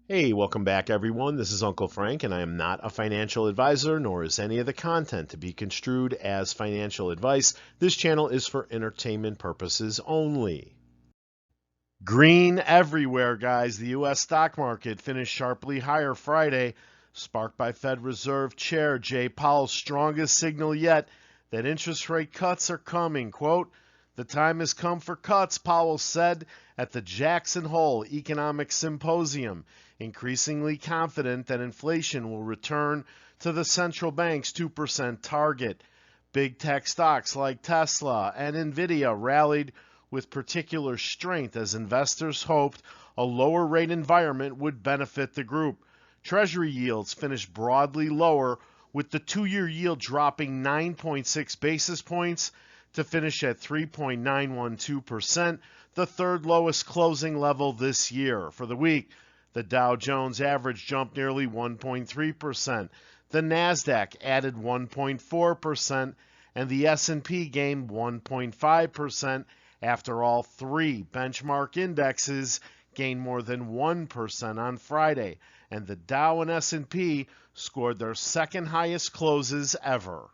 Hey, welcome back everyone. This is Uncle Frank, and I am not a financial advisor, nor is any of the content to be construed as financial advice. This channel is for entertainment purposes only. Green everywhere, guys. The U.S. stock market finished sharply higher Friday, sparked by Fed Reserve Chair Jay Powell's strongest signal yet that interest rate cuts are coming. Quote, "The time has come for cuts," Powell said at the Jackson Hole Economic Symposium, increasingly confident that inflation will return to the central bank's 2% target. Big tech stocks like Tesla and Nvidia rallied with particular strength as investors hoped a lower rate environment would benefit the group. Treasury yields finished broadly lower, with the 2-year yield dropping 9.6 basis points to finish at 3.912%, the third lowest closing level this year. For the week, the Dow Jones average jumped nearly 1.3%. The Nasdaq added 1.4%, and the S&P gained 1.5%. After all, three benchmark indexes gained more than 1% on Friday, and the Dow and S&P scored their second highest closes ever.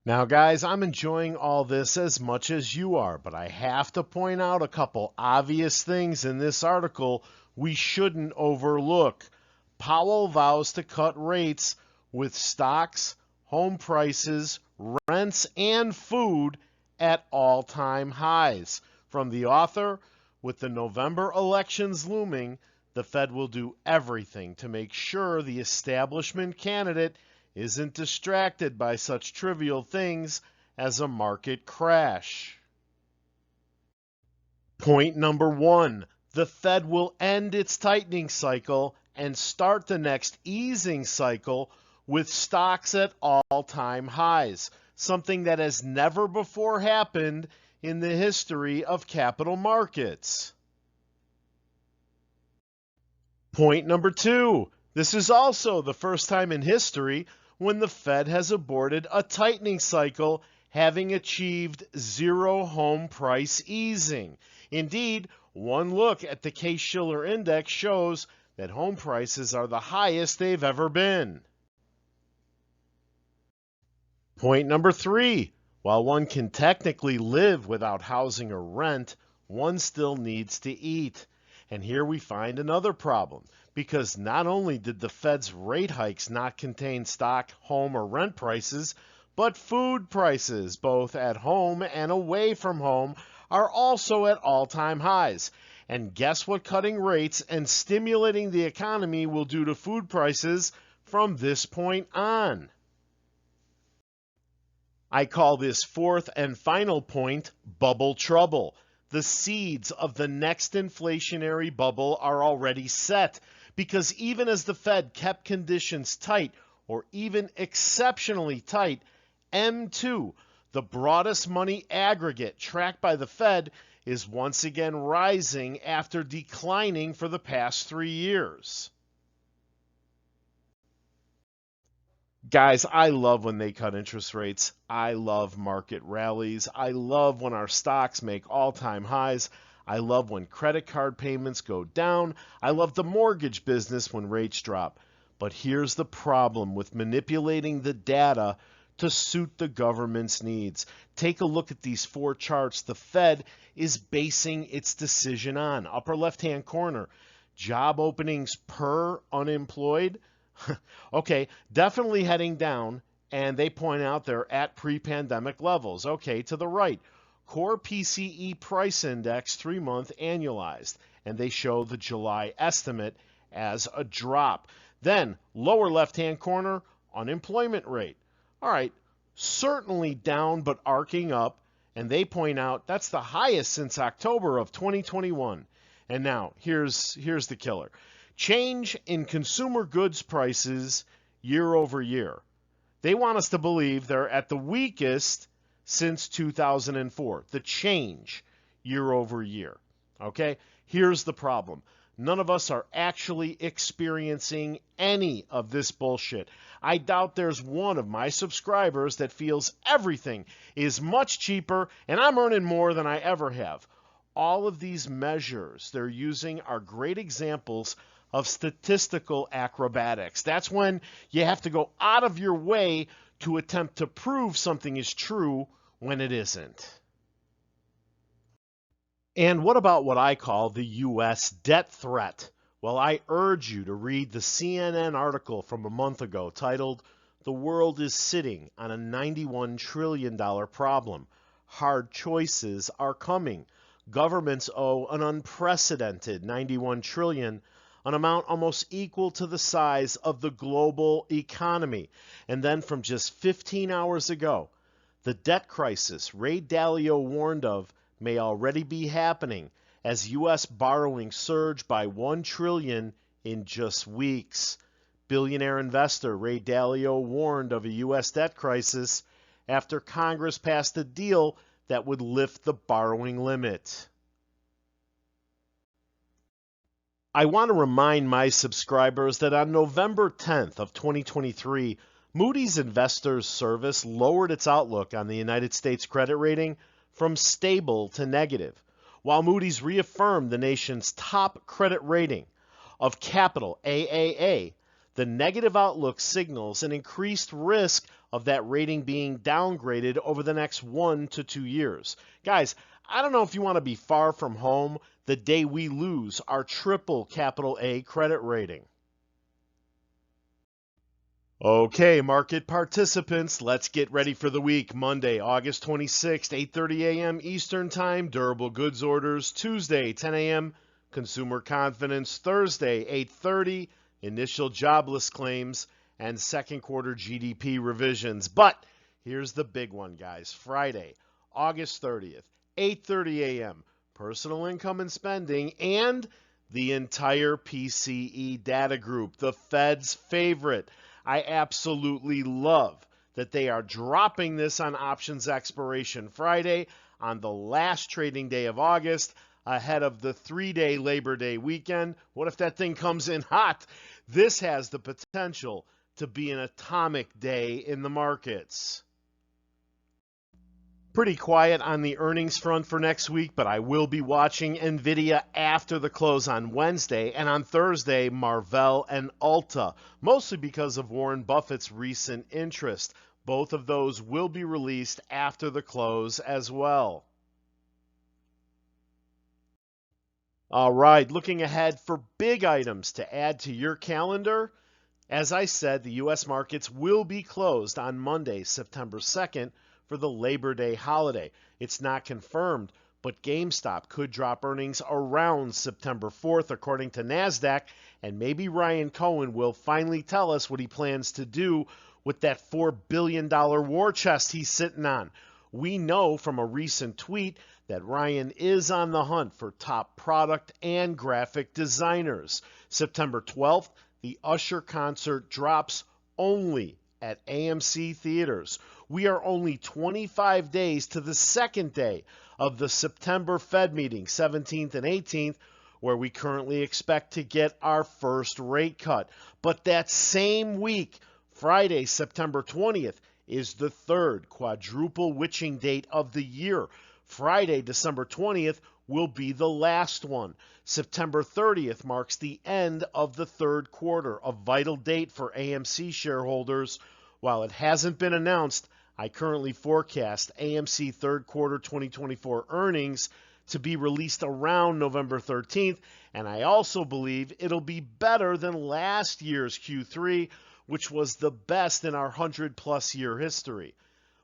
Now, guys, I'm enjoying all this as much as you are, but I have to point out a couple obvious things in this article we shouldn't overlook. Powell vows to cut rates with stocks, home prices, rents, and food at all-time highs. From the author, with the November elections looming, the Fed will do everything to make sure the establishment candidate isn't distracted by such trivial things as a market crash. Point number one, the Fed will end its tightening cycle and start the next easing cycle with stocks at all-time highs, something that has never before happened in the history of capital markets. Point number two, this is also the first time in history when the Fed has aborted a tightening cycle, having achieved zero home price easing. Indeed, one look at the Case-Shiller Index shows that home prices are the highest they've ever been. Point number three, while one can technically live without housing or rent, one still needs to eat. And here we find another problem, because not only did the Fed's rate hikes not contain stock, home, or rent prices, but food prices, both at home and away from home, are also at all-time highs. And guess what cutting rates and stimulating the economy will do to food prices from this point on? I call this fourth and final point bubble trouble. The seeds of the next inflationary bubble are already set, because even as the Fed kept conditions tight, or even exceptionally tight, M2, the broadest money aggregate tracked by the Fed, is once again rising after declining for the past 3 years. Guys, I love when they cut interest rates. I love market rallies. I love when our stocks make all-time highs. I love when credit card payments go down. I love the mortgage business when rates drop. But here's the problem with manipulating the data to suit the government's needs. Take a look at these four charts the Fed is basing its decision on. Upper left-hand corner, job openings per unemployed. Okay, definitely heading down, and they point out they're at pre-pandemic levels. Okay, to the right, core PCE price index 3-month annualized, and they show the July estimate as a drop. Then, lower left-hand corner, unemployment rate. All right, certainly down but arcing up, and they point out that's the highest since October of 2021. And now, here's the killer. Change in consumer goods prices year over year. They want us to believe they're at the weakest since 2004, the change year over year. Okay, here's the problem. None of us are actually experiencing any of this bullshit. I doubt there's one of my subscribers that feels everything is much cheaper and I'm earning more than I ever have. all of these measures they're using are great examples of statistical acrobatics. That's when you have to go out of your way to attempt to prove something is true when it isn't. And what about what I call the U.S. debt threat? Well, I urge you to read the CNN article from a month ago titled, "The World is Sitting on a $91 trillion problem. Hard choices are coming. Governments owe an unprecedented $91 trillion, an amount almost equal to the size of the global economy." And then from just 15 hours ago, the debt crisis Ray Dalio warned of may already be happening as U.S. borrowing surged by $1 trillion in just weeks. Billionaire investor Ray Dalio warned of a U.S. debt crisis after Congress passed a deal that would lift the borrowing limit. I want to remind my subscribers that on November 10th of 2023, Moody's Investors Service lowered its outlook on the United States credit rating from stable to negative, while Moody's reaffirmed the nation's top credit rating of capital AAA. The negative outlook signals an increased risk of that rating being downgraded over the next 1 to 2 years. Guys, I don't know if you want to be far from home the day we lose our triple capital A credit rating. Okay, market participants, let's get ready for the week. Monday, August 26th, 8:30 a.m. Eastern Time, durable goods orders. Tuesday, 10 a.m., consumer confidence. Thursday, 8:30, initial jobless claims and second quarter GDP revisions. But here's the big one, guys. Friday, August 30th, 8:30 a.m., personal income and spending, and the entire PCE data group, the Fed's favorite. I absolutely love that they are dropping this on options expiration Friday on the last trading day of August ahead of the 3-day Labor Day weekend. What if that thing comes in hot? This has the potential to be an atomic day in the markets. Pretty quiet on the earnings front for next week, but I will be watching NVIDIA after the close on Wednesday, and on Thursday, Marvell and Ulta, mostly because of Warren Buffett's recent interest. Both of those will be released after the close as well. All right, looking ahead for big items to add to your calendar. As I said, the U.S. markets will be closed on Monday, September 2nd, for the Labor Day holiday. It's not confirmed, but GameStop could drop earnings around September 4th, according to NASDAQ, and maybe Ryan Cohen will finally tell us what he plans to do with that $4 billion war chest he's sitting on. We know from a recent tweet that Ryan is on the hunt for top product and graphic designers. September 12th, the Usher concert drops only at AMC theaters. We are only 25 days to the second day of the September Fed meeting, 17th and 18th, where we currently expect to get our first rate cut. But that same week, Friday, September 20th, is the third quadruple witching date of the year. Friday, December 20th, will be the last one. September 30th marks the end of the third quarter, a vital date for AMC shareholders. While it hasn't been announced, I currently forecast AMC third quarter 2024 earnings to be released around November 13th, and I also believe it'll be better than last year's Q3, which was the best in our 100-plus year history.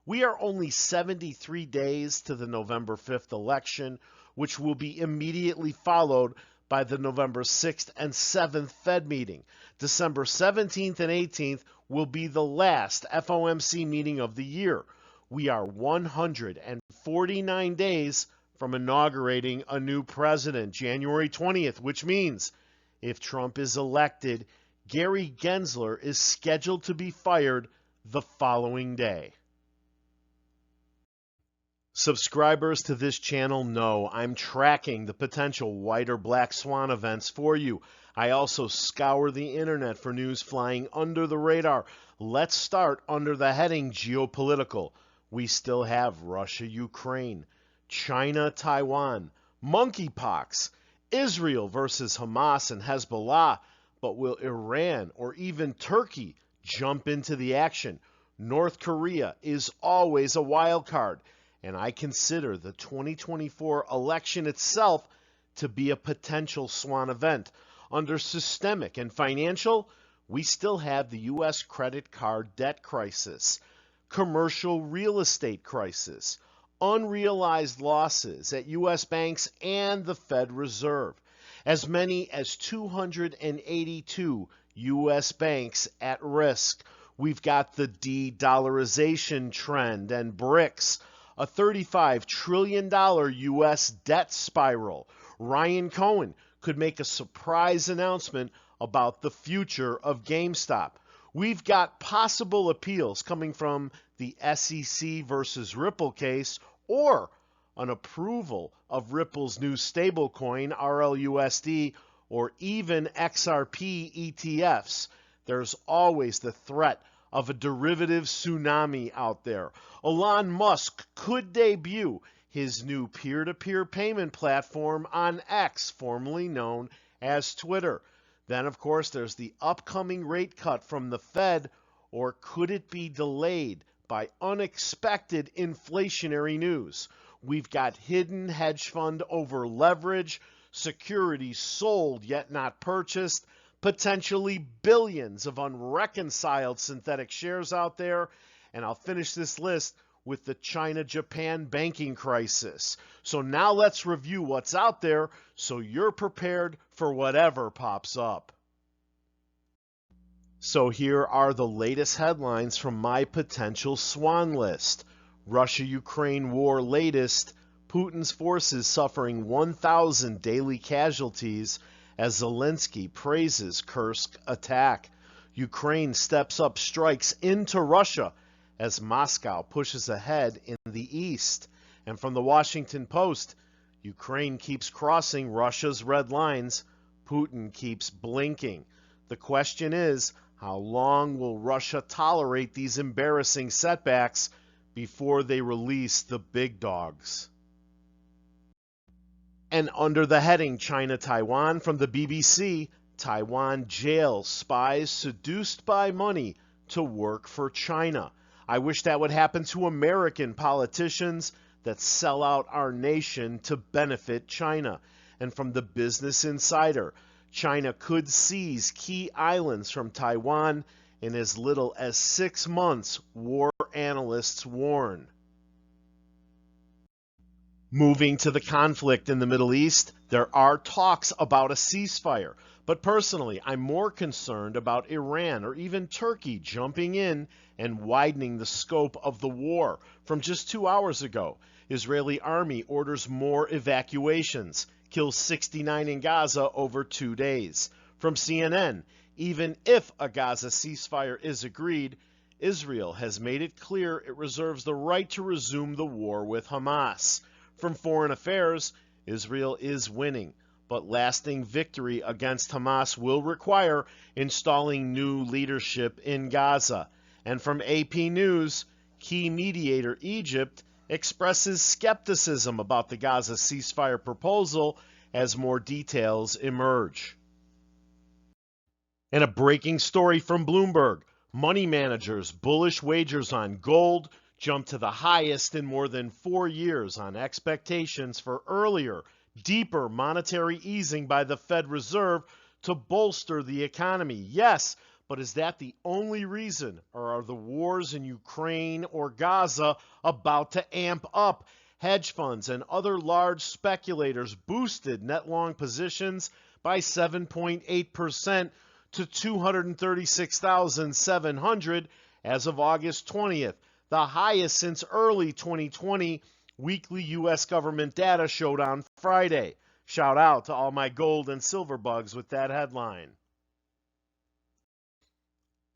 We are only 73 days to the November 5th election, which will be immediately followed by the November 6th and 7th Fed meeting. December 17th and 18th will be the last FOMC meeting of the year. We are 149 days from inaugurating a new president, January 20th, which means if Trump is elected, Gary Gensler is scheduled to be fired the following day. Subscribers to this channel know I'm tracking the potential white or black swan events for you. I also scour the internet for news flying under the radar. Let's start under the heading Geopolitical. We still have Russia-Ukraine, China-Taiwan, Monkeypox, Israel versus Hamas and Hezbollah, but will Iran or even Turkey jump into the action? North Korea is always a wild card, and I consider the 2024 election itself to be a potential swan event. Under systemic and financial, we still have the U.S. credit card debt crisis, commercial real estate crisis, unrealized losses at U.S. banks and the Fed Reserve. As many as 282 U.S. banks at risk. We've got the de-dollarization trend and BRICS, a $35 trillion U.S. debt spiral. Ryan Cohen could make a surprise announcement about the future of GameStop. We've got possible appeals coming from the SEC versus Ripple case, or an approval of Ripple's new stablecoin, RLUSD, or even XRP ETFs. There's always the threat of a derivative tsunami out there. Elon Musk could debut his new peer-to-peer payment platform on X, formerly known as Twitter. Then, of course, there's the upcoming rate cut from the Fed, or could it be delayed by unexpected inflationary news? We've got hidden hedge fund over leverage, securities sold yet not purchased, potentially billions of unreconciled synthetic shares out there, and I'll finish this list with the China-Japan banking crisis. So now let's review what's out there so you're prepared for whatever pops up. So here are the latest headlines from my potential swan list. Russia-Ukraine war latest, Putin's forces suffering 1,000 daily casualties as Zelensky praises Kursk attack. Ukraine steps up strikes into Russia as Moscow pushes ahead in the east. And from the Washington Post, Ukraine keeps crossing Russia's red lines. Putin keeps blinking. The question is, how long will Russia tolerate these embarrassing setbacks before they release the big dogs? And under the heading China-Taiwan from the BBC, Taiwan jails spies seduced by money to work for China. I wish that would happen to American politicians that sell out our nation to benefit China. And from the Business Insider, China could seize key islands from Taiwan in as little as 6 months, war analysts warn. Moving to the conflict in the Middle East, there are talks about a ceasefire. But personally, I'm more concerned about Iran or even Turkey jumping in and widening the scope of the war. From just 2 hours ago, Israeli army orders more evacuations, kills 69 in Gaza over 2 days. From CNN, even if a Gaza ceasefire is agreed, Israel has made it clear it reserves the right to resume the war with Hamas. From Foreign Affairs, Israel is winning, but lasting victory against Hamas will require installing new leadership in Gaza. And from AP News, key mediator Egypt expresses skepticism about the Gaza ceasefire proposal as more details emerge. And a breaking story from Bloomberg, money managers' bullish wagers on gold jumped to the highest in more than 4 years on expectations for earlier, deeper monetary easing by the Fed Reserve to bolster the economy. Yes, but is that the only reason, or are the wars in Ukraine or Gaza about to amp up? Hedge funds and other large speculators boosted net long positions by 7.8% to 236,700 as of August 20th. The highest since early 2020, weekly U.S. government data showed on Friday. Shout out to all my gold and silver bugs with that headline.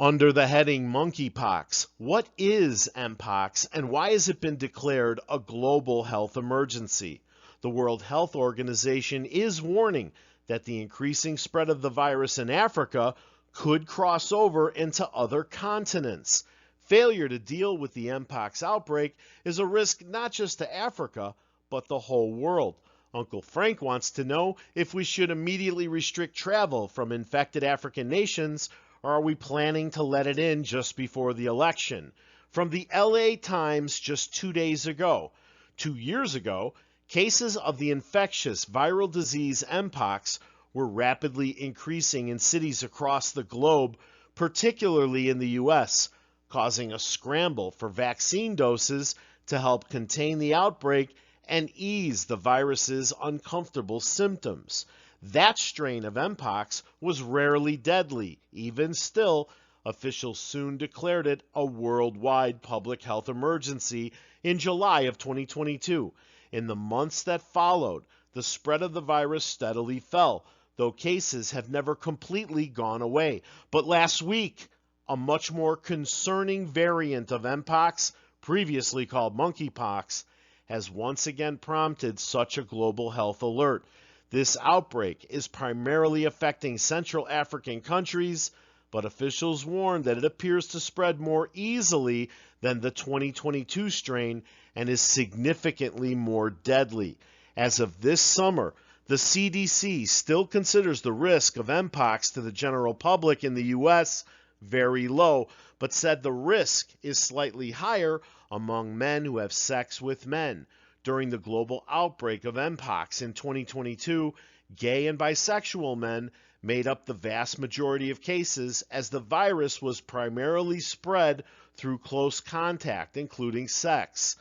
Under the heading Monkeypox, what is Mpox and why has it been declared a global health emergency? The World Health Organization is warning that the increasing spread of the virus in Africa could cross over into other continents. Failure to deal with the Mpox outbreak is a risk not just to Africa, but the whole world. Uncle Frank wants to know if we should immediately restrict travel from infected African nations, or are we planning to let it in just before the election? From the LA Times just 2 days ago. 2 years ago, cases of the infectious viral disease Mpox were rapidly increasing in cities across the globe, particularly in the US, causing a scramble for vaccine doses to help contain the outbreak and ease the virus's uncomfortable symptoms. That strain of Mpox was rarely deadly. Even still, officials soon declared it a worldwide public health emergency in July of 2022. In the months that followed, the spread of the virus steadily fell, though cases have never completely gone away. But last week, a much more concerning variant of Mpox, previously called Monkeypox, has once again prompted such a global health alert. This outbreak is primarily affecting Central African countries, but officials warn that it appears to spread more easily than the 2022 strain and is significantly more deadly. As of this summer, the CDC still considers the risk of Mpox to the general public in the U.S. very low, but said the risk is slightly higher among men who have sex with men. During the global outbreak of Mpox in 2022, gay and bisexual men made up the vast majority of cases, as the virus was primarily spread through close contact, including sex.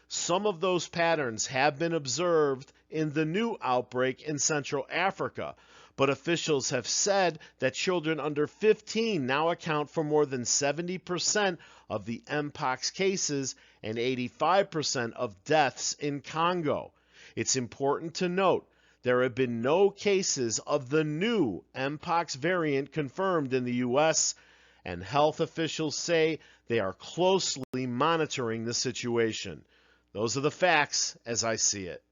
Some of those patterns have been observed in the new outbreak in Central Africa, but officials have said that children under 15 now account for more than 70% of the Mpox cases and 85% of deaths in Congo. It's important to note there have been no cases of the new Mpox variant confirmed in the U.S., and health officials say they are closely monitoring the situation. Those are the facts as I see it.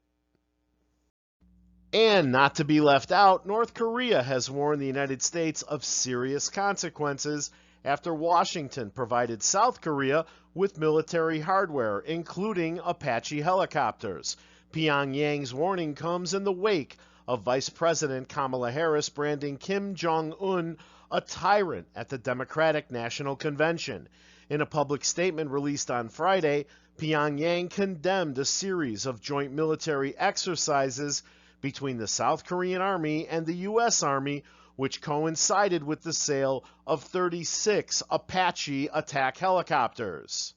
And not to be left out, North Korea has warned the United States of serious consequences after Washington provided South Korea with military hardware, including Apache helicopters. Pyongyang's warning comes in the wake of Vice President Kamala Harris branding Kim Jong-un a tyrant at the Democratic National Convention. In a public statement released on Friday, Pyongyang condemned a series of joint military exercises between the South Korean Army and the U.S. Army, which coincided with the sale of 36 Apache attack helicopters.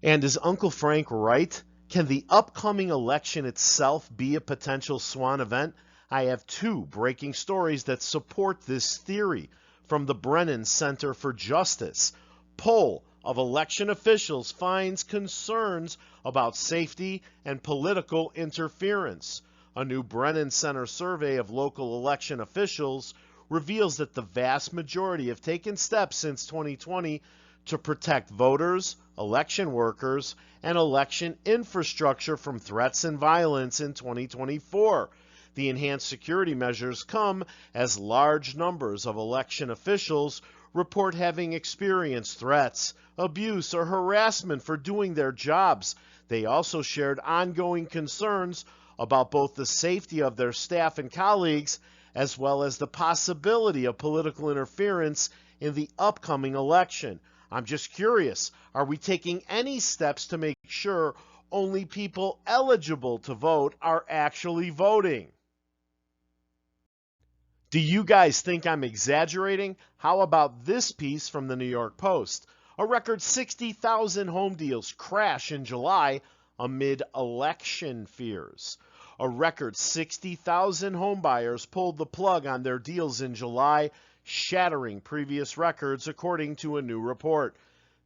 And is Uncle Frank right? Can the upcoming election itself be a potential swan event? I have two breaking stories that support this theory. From the Brennan Center for Justice, poll of election officials finds concerns about safety and political interference. A new Brennan Center survey of local election officials reveals that the vast majority have taken steps since 2020 to protect voters, election workers, and election infrastructure from threats and violence in 2024. The enhanced security measures come as large numbers of election officials report having experienced threats, abuse, or harassment for doing their jobs. They also shared ongoing concerns about both the safety of their staff and colleagues, as well as the possibility of political interference in the upcoming election. I'm just curious, are we taking any steps to make sure only people eligible to vote are actually voting? Do you guys think I'm exaggerating? How about this piece from the New York Post? A record 60,000 home deals crash in July amid election fears. A record 60,000 home buyers pulled the plug on their deals in July, shattering previous records according to a new report.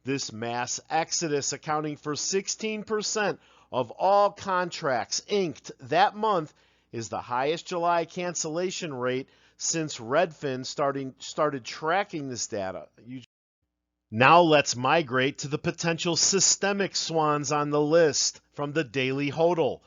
This mass exodus, accounting for 16% of all contracts inked that month, is the highest July cancellation rate since Redfin started tracking this data. Now let's migrate to the potential systemic swans on the list. From the Daily Hodl,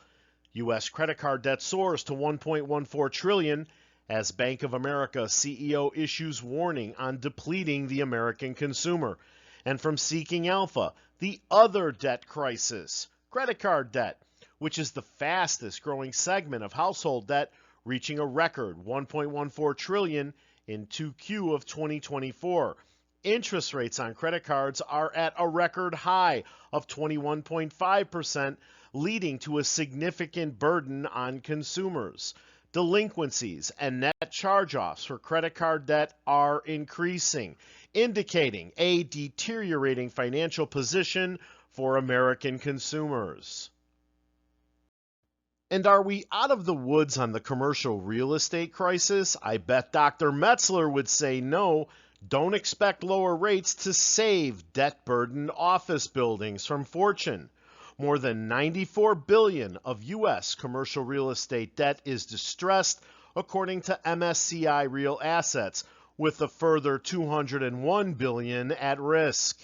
U.S. credit card debt soars to $1.14 trillion as Bank of America CEO issues warning on depleting the American consumer. And from Seeking Alpha, the other debt crisis, credit card debt. which is the fastest growing segment of household debt, reaching a record $1.14 trillion in 2Q of 2024. Interest rates on credit cards are at a record high of 21.5%, leading to a significant burden on consumers. Delinquencies and net charge-offs for credit card debt are increasing, indicating a deteriorating financial position for American consumers. And are we out of the woods on the commercial real estate crisis? I bet Dr. Metzler would say no. Don't expect lower rates to save debt-burdened office buildings from fortune. More than $94 billion of U.S. commercial real estate debt is distressed, according to MSCI Real Assets, with a further $201 billion at risk.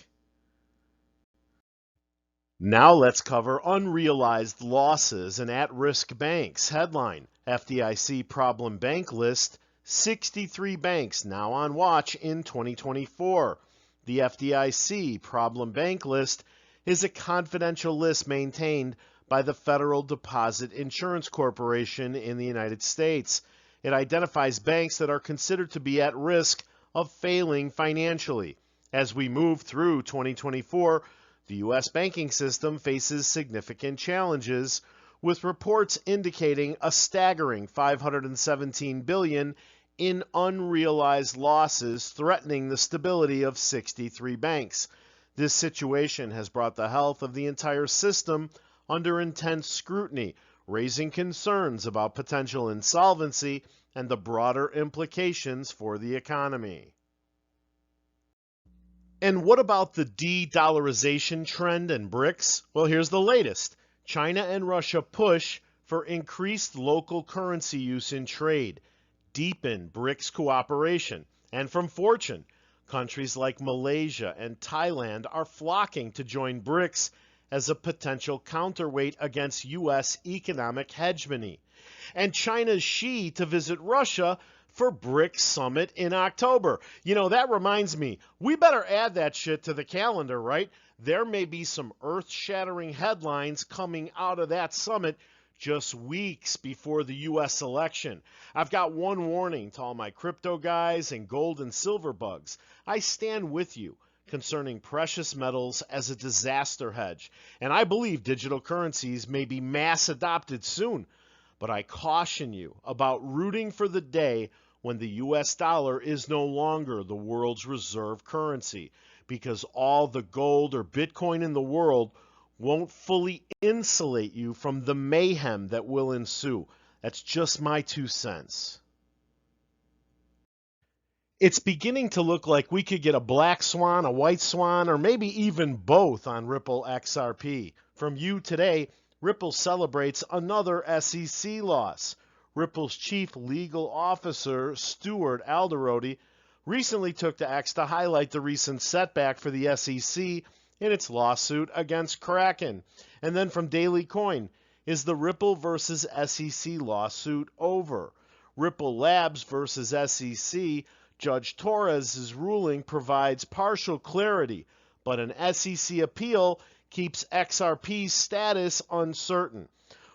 Now let's cover unrealized losses and at-risk banks. Headline: FDIC problem bank list, 63 banks now on watch in 2024. The FDIC problem bank list is a confidential list maintained by the Federal Deposit Insurance Corporation in the United States. It identifies banks that are considered to be at risk of failing financially. As we move through 2024, the U.S. banking system faces significant challenges, with reports indicating a staggering $517 billion in unrealized losses threatening the stability of 63 banks. This situation has brought the health of the entire system under intense scrutiny, raising concerns about potential insolvency and the broader implications for the economy. And what about the de-dollarization trend and BRICS? Well, here's the latest. China and Russia push for increased local currency use in trade, deepen BRICS cooperation, and from fortune, countries like Malaysia and Thailand are flocking to join BRICS as a potential counterweight against U.S. economic hegemony. And China's Xi to visit Russia for BRICS Summit in October. You know, that reminds me, we better add that shit to the calendar, right? There may be some earth-shattering headlines coming out of that summit just weeks before the U.S. election. I've got one warning to all my crypto guys and gold and silver bugs. I stand with you concerning precious metals as a disaster hedge, and I believe digital currencies may be mass adopted soon. But I caution you about rooting for the day when the U.S. dollar is no longer the world's reserve currency, because all the gold or Bitcoin in the world won't fully insulate you from the mayhem that will ensue. That's just my 2 cents. It's beginning to look like we could get a black swan, a white swan, or maybe even both on Ripple XRP. From you today, Ripple celebrates another SEC loss. Ripple's chief legal officer, Stuart Alderodi, recently took to X to highlight the recent setback for the SEC in its lawsuit against Kraken. And then from Daily Coin, is the Ripple versus SEC lawsuit over? Ripple Labs versus SEC, Judge Torres' ruling provides partial clarity, but an SEC appeal keeps XRP's status uncertain.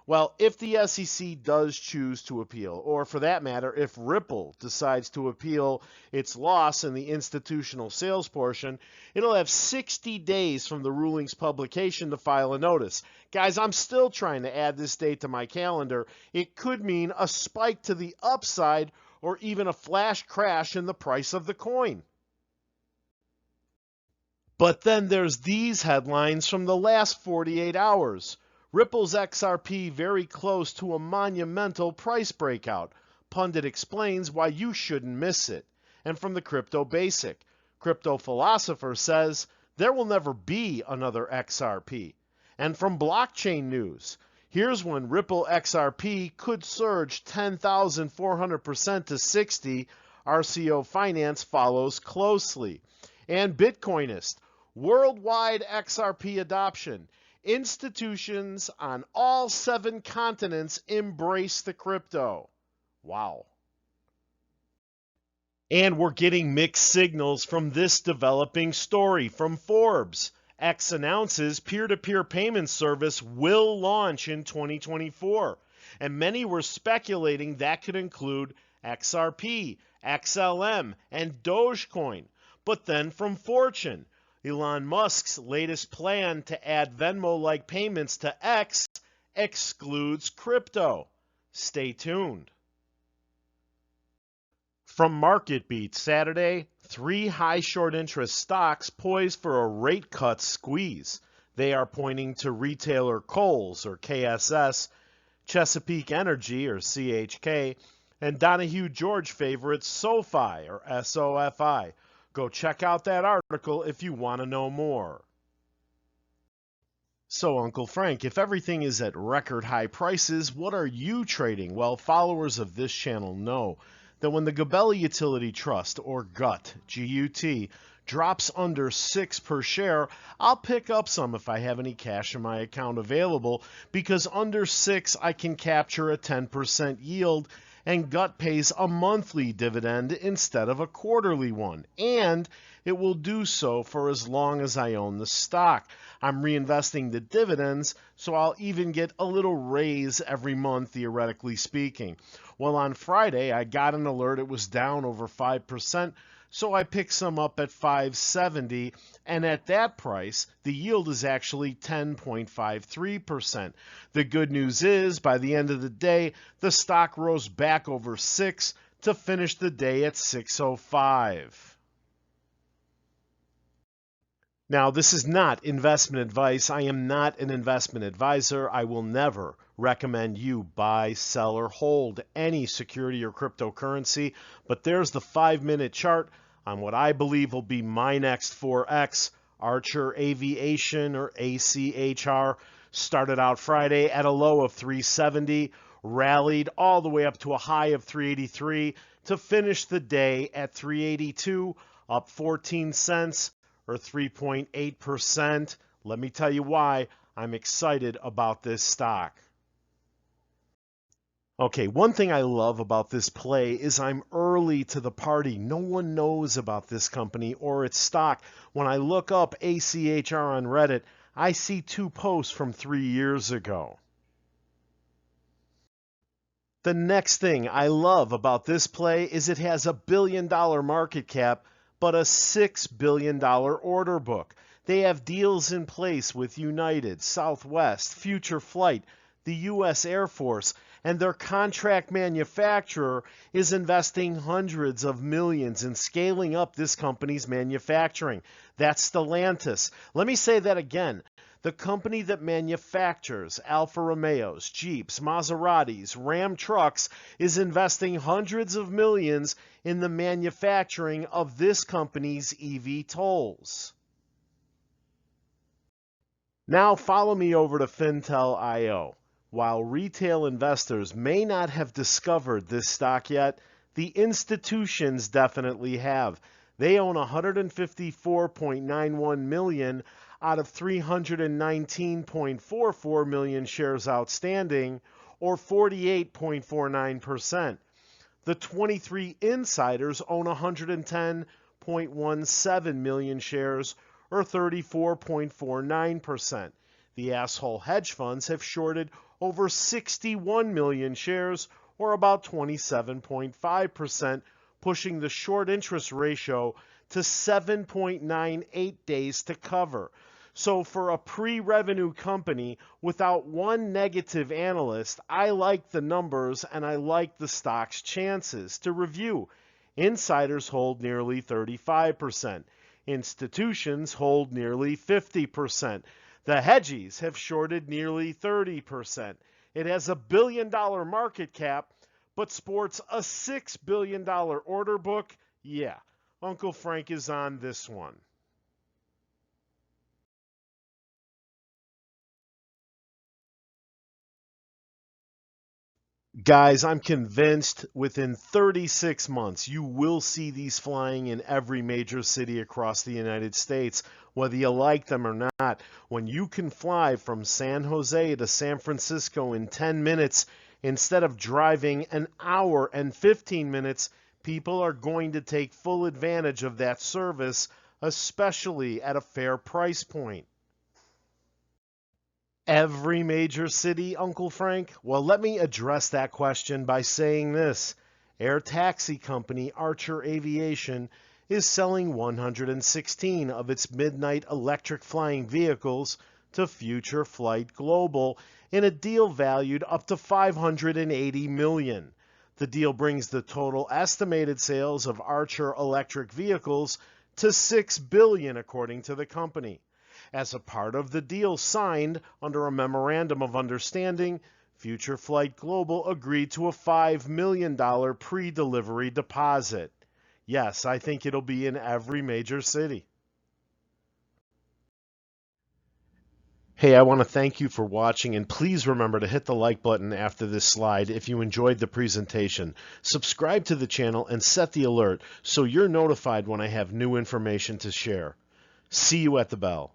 Well, if the SEC does choose to appeal, or for that matter, if Ripple decides to appeal its loss in the institutional sales portion, it'll have 60 days from the ruling's publication to file a notice. Guys, I'm still trying to add this date to my calendar. It could mean a spike to the upside or even a flash crash in the price of the coin. But then there's these headlines from the last 48 hours. Ripple's XRP very close to a monumental price breakout. Pundit explains why you shouldn't miss it. And from the Crypto Basic, Crypto Philosopher says there will never be another XRP. And from Blockchain News, here's when Ripple XRP could surge 10,400% to 60. RCO Finance follows closely. And Bitcoinist, worldwide XRP adoption. Institutions on all 7 continents embrace the crypto. Wow. And we're getting mixed signals from this developing story from Forbes. X announces peer-to-peer payment service will launch in 2024, and many were speculating that could include XRP, XLM, and Dogecoin. But then from Fortune, Elon Musk's latest plan to add Venmo-like payments to X excludes crypto. Stay tuned. From MarketBeat Saturday, 3 high short interest stocks poised for a rate cut squeeze. They are pointing to retailer Kohl's or KSS, Chesapeake Energy or CHK, and Donahue George favorite SoFi or SOFI. Go check out that article if you want to know more. So, Uncle Frank, if everything is at record high prices, what are you trading? Well, followers of this channel know that when the Gabelli Utility Trust, or GUT, G-U-T, drops under 6 per share, I'll pick up some if I have any cash in my account available, because under 6 I can capture a 10% yield, and GUT pays a monthly dividend instead of a quarterly one, and it will do so for as long as I own the stock. I'm reinvesting the dividends, so I'll even get a little raise every month, theoretically speaking. Well, on Friday, I got an alert it was down over 5%, so I picked some up at 570, and at that price, the yield is actually 10.53%. The good news is, by the end of the day, the stock rose back over 6 to finish the day at 605. Now, this is not investment advice. I am not an investment advisor. I will never recommend you buy, sell, or hold any security or cryptocurrency. But there's the 5-minute chart on what I believe will be my next 4X, Archer Aviation, or ACHR. Started out Friday at a low of 370, rallied all the way up to a high of 383 to finish the day at 382, up 14 cents. Or 3.8%. Let me tell you why I'm excited about this stock. Okay, one thing I love about this play is I'm early to the party. No one knows about this company or its stock. When I look up ACHR on Reddit, I see 2 posts from 3 years ago. The next thing I love about this play is it has a $1 billion market cap, but a $6 billion order book. They have deals in place with United, Southwest, Future Flight, the U.S. Air Force, and their contract manufacturer is investing hundreds of millions in scaling up this company's manufacturing. That's Stellantis. Let me say that again. The company that manufactures Alfa Romeos, Jeeps, Maseratis, Ram trucks is investing hundreds of millions in the manufacturing of this company's eVTOLs. Now follow me over to Fintel.io. While retail investors may not have discovered this stock yet, the institutions definitely have. They own 154.91 million out of 319.44 million shares outstanding, or 48.49%. The 23 insiders own 110.17 million shares, or 34.49%. The asshole hedge funds have shorted over 61 million shares, or about 27.5%, pushing the short interest ratio to 7.98 days to cover. So for a pre-revenue company without one negative analyst, I like the numbers and I like the stock's chances. To review, insiders hold nearly 35%. Institutions hold nearly 50%. The hedgies have shorted nearly 30%. It has a $1 billion market cap, but sports a $6 billion order book. Yeah, Uncle Frank is on this one. Guys, I'm convinced within 36 months you will see these flying in every major city across the United States, whether you like them or not. When you can fly from San Jose to San Francisco in 10 minutes instead of driving an hour and 15 minutes, people are going to take full advantage of that service especially at a fair price point. Every major city, Uncle Frank? Well, let me address that question by saying this. Air taxi company Archer Aviation is selling 116 of its Midnight electric flying vehicles to Future Flight Global in a deal valued up to $580 million. The deal brings the total estimated sales of Archer electric vehicles to $6 billion, according to the company. As a part of the deal signed under a memorandum of understanding, Future Flight Global agreed to a $5 million pre-delivery deposit. Yes, I think it'll be in every major city. Hey, I want to thank you for watching, and please remember to hit the like button after this slide if you enjoyed the presentation. Subscribe to the channel and set the alert so you're notified when I have new information to share. See you at the bell.